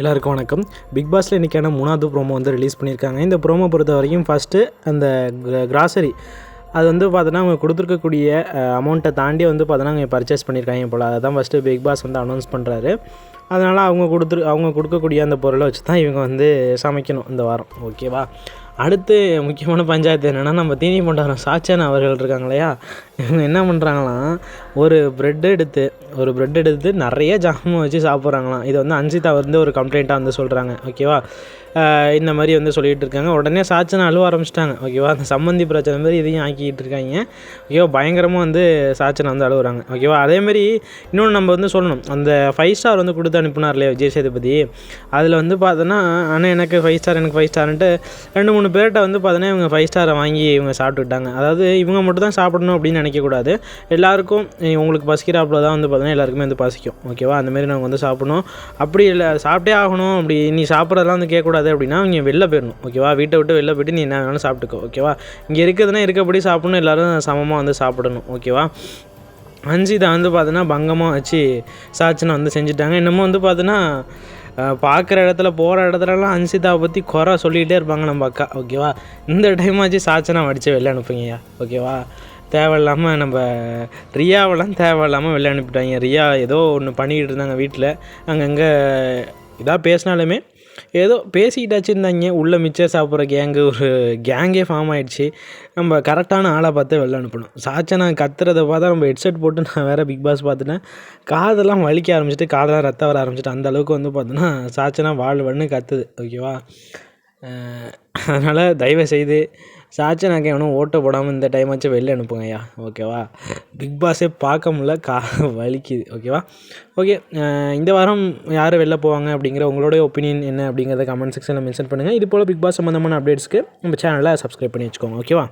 எல்லாருக்கும் வணக்கம். பிக் பாஸில் இன்றைக்கான 3வது ப்ரோமோ வந்து ரிலீஸ் பண்ணியிருக்காங்க. இந்த ப்ரோமோ பொறுத்த வரைக்கும் ஃபஸ்ட்டு அந்த கிராசரி அது வந்து பார்த்தோன்னா அவங்க கொடுத்துருக்கக்கூடிய அமௌண்ட்டை தாண்டி வந்து பார்த்தோன்னா அவங்க பர்ச்சேஸ் பண்ணியிருக்காங்க போல். அதை தான் ஃபஸ்ட்டு பிக் பாஸ் வந்து அனௌன்ஸ் பண்ணுறாரு. அதனால் அவங்க கொடுக்கக்கூடிய அந்த பொருளை வச்சு தான் இவங்க வந்து சமைக்கணும் இந்த வாரம். ஓகேவா? அடுத்து முக்கியமான பஞ்சாயத்து என்னென்னா, நம்ம தீனி பண்டாரம் சாச்சன் அவர்கள் இருக்காங்க இல்லையா, இவங்க என்ன பண்ணுறாங்களாம், ஒரு ப்ரெட் எடுத்து நிறைய ஜாமுன் வச்சு சாப்பிட்றாங்களாம். இதை வந்து அன்சிதா வந்து ஒரு கம்ப்ளைண்ட்டாக வந்து சொல்கிறாங்க. ஓகேவா? இந்த மாதிரி வந்து சொல்லிகிட்டு இருக்காங்க. உடனே சாச்சனை அழுவ ஆரம்பிச்சிட்டாங்க. ஓகேவா? அந்த சம்மந்தி பிரச்சனை மாதிரி இதையும் ஆக்கிட்டு இருக்காங்க. ஓகேவா? பயங்கரமாக வந்து சாச்சனை வந்து அழுகுறாங்க. ஓகேவா? அதேமாதிரி இன்னொன்று நம்ம வந்து சொல்லணும், அந்த 5 ஸ்டார் வந்து கொடுத்து அனுப்பினார் இல்லையா விஜய் சேதுபதி, அதில் வந்து பார்த்தோன்னா ஆனால் எனக்கு 5 ஸ்டார்ன்ட்டு 2-3 பேர்கிட்ட வந்து பார்த்தோன்னா இவங்க 5 ஸ்டாரை வாங்கி இவங்க சாப்பிட்டுக்கிட்டாங்க. அதாவது இவங்க மட்டும் தான் சாப்பிடணும் அப்படின்னு நினைக்கக்கூடாது. எல்லாருக்கும் உங்களுக்கு பசிக்கிறாப்புல தான் வந்து பார்த்தோன்னா எல்லாருக்குமே வந்து பசிக்கும். ஓகேவா? அந்தமாரி நாங்கள் வந்து சாப்பிடணும். அப்படி இல்லை சாப்பிட்டே ஆகணும், அப்படி நீ சாப்பிட்றதெல்லாம் வந்து கேட்கக்கூடாது அப்படின்னா இங்கே வெளில போயிடணும். ஓகேவா? வீட்டை விட்டு வெளில போய்ட்டு நீ என்ன வேணாலும் சாப்பிட்டுக்கோ. ஓகேவா? இங்கே இருக்கிறதுனா இருக்கபடி சாப்பிடணும், எல்லோரும் சமமாக வந்து சாப்பிடணும். ஓகேவா? அன்சிதா வந்து பார்த்தோன்னா பங்கமாக வச்சு சாச்சனை வந்து செஞ்சுட்டாங்க. இன்னமும் வந்து பார்த்தோன்னா பார்க்குற இடத்துல போகிற இடத்துலலாம் அன்சிதாவை பற்றி குறை சொல்லிகிட்டே இருப்பாங்க நம்ம அக்கா. ஓகேவா? இந்த டைமாச்சு சாச்சனை வடித்து வெளில அனுப்புங்கய்யா. ஓகேவா? தேவையில்லாமல் நம்ம ரியாவெல்லாம் தேவையில்லாமல் வெளில அனுப்பிட்டாங்க. ரியா ஏதோ ஒன்று பண்ணிக்கிட்டு இருந்தாங்க வீட்டில், அங்கங்கே இதாக பேசினாலுமே ஏதோ பேசிக்கிட்டாச்சு இருந்தாங்க. உள்ளே மிச்சர் சாப்பிட்ற ஒரு கேங்கே ஃபார்ம் ஆகிடுச்சு. நம்ம கரெக்டான ஆளை பார்த்து வெளில அனுப்பணும். சாச்சனை கத்துறதை பார்த்தா நம்ம ஹெட்செட் போட்டு நான் வேறு பிக் பாஸ் பார்த்துட்டேன். காதெல்லாம் வலிக்க ஆரம்பிச்சிட்டு, காதெல்லாம் ரத்தம் வர ஆரம்பிச்சிட்டு, அந்தளவுக்கு வந்து பார்த்தோன்னா சாச்சனா வாழ்வன்னு கத்துது. ஓகேவா? அதனால் தயவுசெய்து சாச்சனாக்கு எவனும் ஓட்டை போடாமல் இந்த டைமாச்சும் வெளில அனுப்புங்கய்யா. ஓகேவா? பிக் பாஸே பார்க்க முடியல, வலிக்குது. ஓகேவா? ஓகே, இந்த வாரம் யார் வெளில போவாங்க அப்படிங்கிற உங்களுடைய ஒப்பீனியன் என்ன அப்படிங்கிறத கமெண்ட் செக்ஷனில் மென்ஷன் பண்ணுங்கள். இது போல் பிக் பாஸ் சம்மந்தமான அப்டேட்ஸ்க்கு நம்ம சேனலை சப்ஸ்கிரைப் பண்ணி வச்சுக்கோங்க. ஓகேவா?